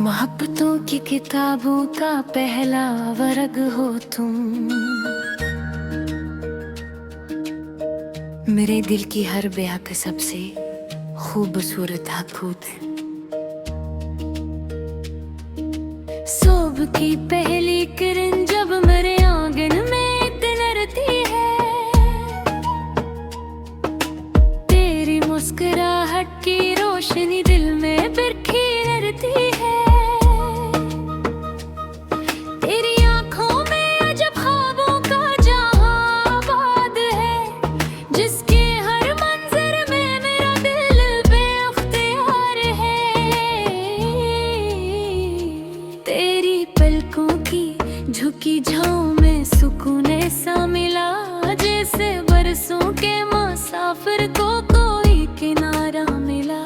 मोहब्बतों की किताबों का पहला वर्ग हो तुम। मेरे दिल की हर बेहक सबसे खूबसूरत हकूत है। सुबह की पहली किरण जब मेरे आंगन में तिलरती है, तेरी मुस्कुराहट की रोशनी दिल में बिरखी रहती है। तेरी आंखों में अजब ख्वाबों का जहां आबाद है, जिसके हर मंजर में मेरा दिल बेअख्तियार है। तेरी पलकों की झुकी छाँव में सुकून सा मिला, जैसे बरसों के मुसाफिर को कोई किनारा मिला।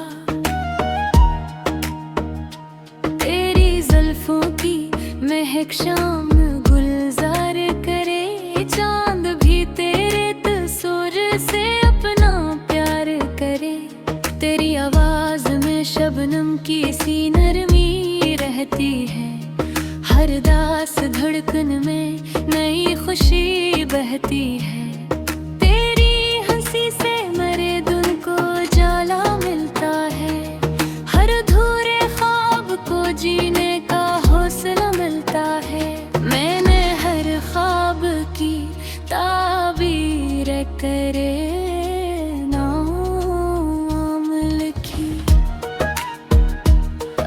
तेरी जुल्फों की महक शाम गुलजार करे, चांद भी तेरे तस्वीर से अपना प्यार करे। तेरी आवाज में शबनम की सी नरमी रहती है, हर दास धड़कन में नई खुशी बहती है। तेरी हंसी से मेरे दिल को जाला मिलता है, हर अधूरे ख्वाब को जीने का हौसला मिलता है। मैंने हर ख्वाब की ताबीर करे नाम लिखी,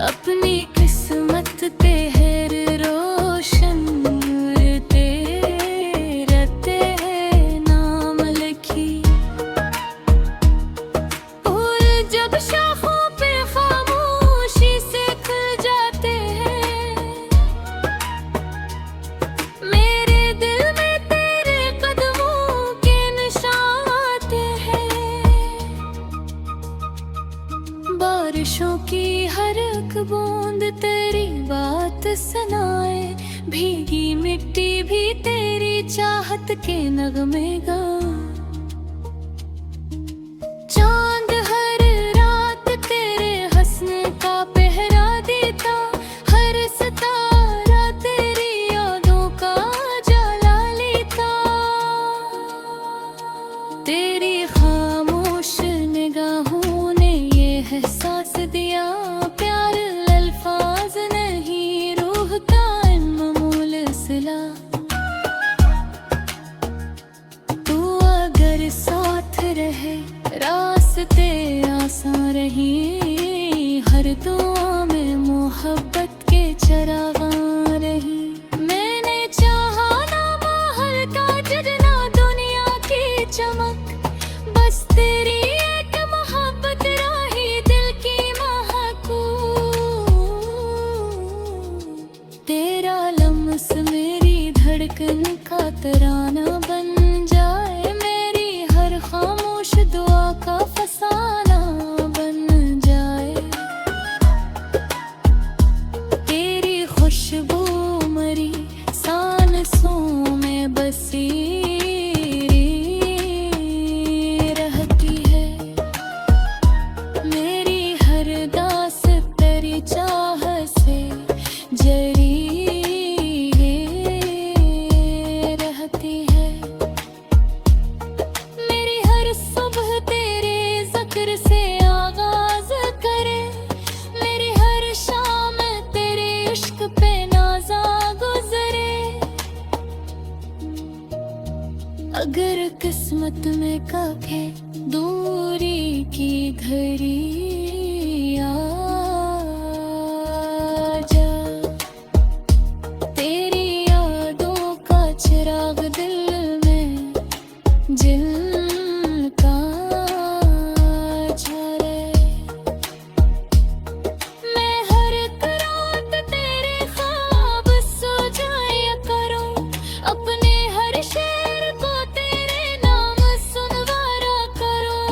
अपनी किस्मत तेहर रोशन रहते हैं नाम लिखी। फूल जब शाखों पे खामोशी से खिल जाते हैं, मेरे दिल में तेरे कदमों के निशान आते हैं। बारिशों की हर एक बूंद तेरी बात सुनाए, भीगी मिट्टी भी तेरी चाहत के नगमे गाए। चांद हर रात तेरे हंसने का पहरा देता, हर सितारा तेरी यादों का जला लेता। तेरी खामोश निगाहों ने ये एहसास दिया, प्यार अल्फाज नहीं रूह का अनमोल सिला। तू अगर साथ रहे रास्ते आसान रही, हर दुआ में मोहब्बत के चरागां रही। मैंने चाहा ना महल का जजना दुनिया की चमक, बस तेरी एक मोहब्बत राही दिल की महकूक। तेरा लम्स मेरी धड़कन का तराना बन जाए, मेरी हर खामोश दुआ का फसाना बन जाए। तेरी खुशबू मरी सांसों में बसी रहती है, मेरी हर दास तेरी चाह से जरी रहती है। मेरी हर सुबह तेरे जिक्र से आगाज करे, मेरी हर शाम तेरे इश्क पे नाज़ा गुजरे। अगर किस्मत में कभी दूरी की घड़ी आ जा, तेरी यादों का चिराग दिल में जिनका जले। मैं हर एक रात तेरे ख्वाब सो जाया करूं, अपने हर शेर को तेरे नाम सुनवारा करूं।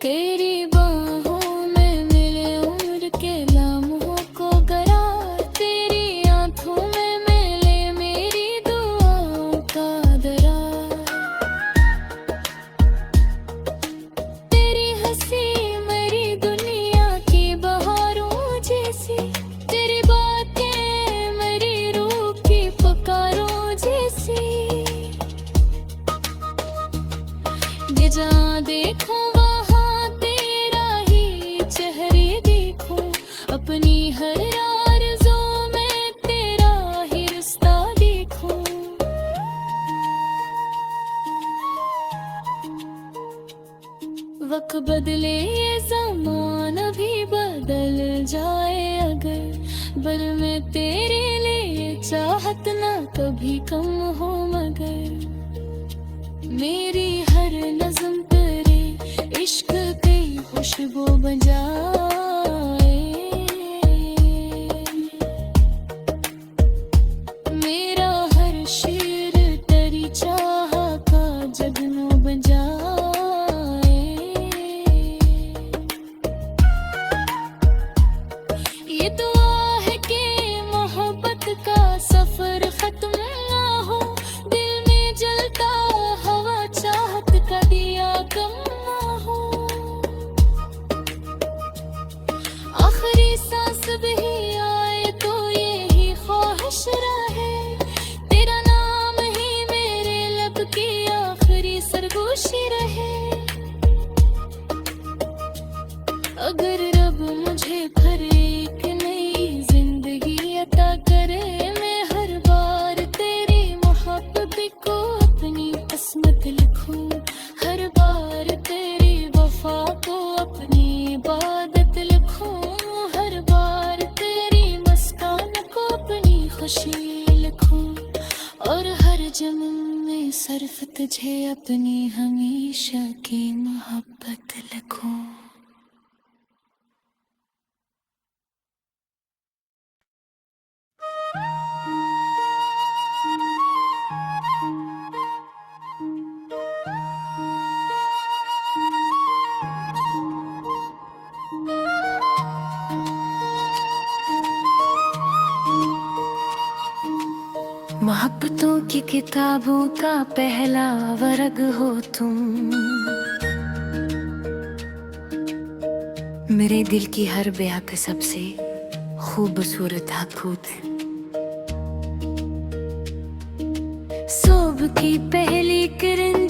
तेरी बाहों में मिले उम्र के लम्हों को करार, तेरी आंखों में मिले मेरी दुआओं का दरार। तेरी हंसी मेरी दुनिया की बहार अपनी हर आरज़ू में तेरा ही रिश्ता देखूं। वक्त बदले ये ज़माना भी बदल जाए अगर, पर मैं तेरे लिए चाहत ना कभी कम हो मगर। मेरी हर नज़्म तेरे इश्क की खुशबू बजाए, मेरा हर शेर तेरी चाह का जगनू बजाए। ये दुआ है कि मोहब्बत का सफर खत्म ना हो, दिल में जलता हवा चाहत का दिया कम ना हो। आखिरी सांस भी आए तो यही ख्वाहिश रहे, तेरा नाम ही मेरे लब की आखिरी सरगोशी रहे। अगर रब मुझे फिर एक नई जिंदगी अता करे, मैं हर बार तेरी मोहब्बत को अपनी किस्मत लिखूं। हर बार तेरी वफा को अपनी इबादत लिखूं। हर बार तेरी मुस्कान को अपनी खुशी लिखूं। और हर जन्म में सिर्फ तुझे अपनी हमेशा की मोहब्बत लिखूं। मोहब्बतों की किताबों का पहला वर्ग हो तुम, मेरे दिल की हर बेहकसब से खूबसूरत हकूत है। सुबह की पहली किरण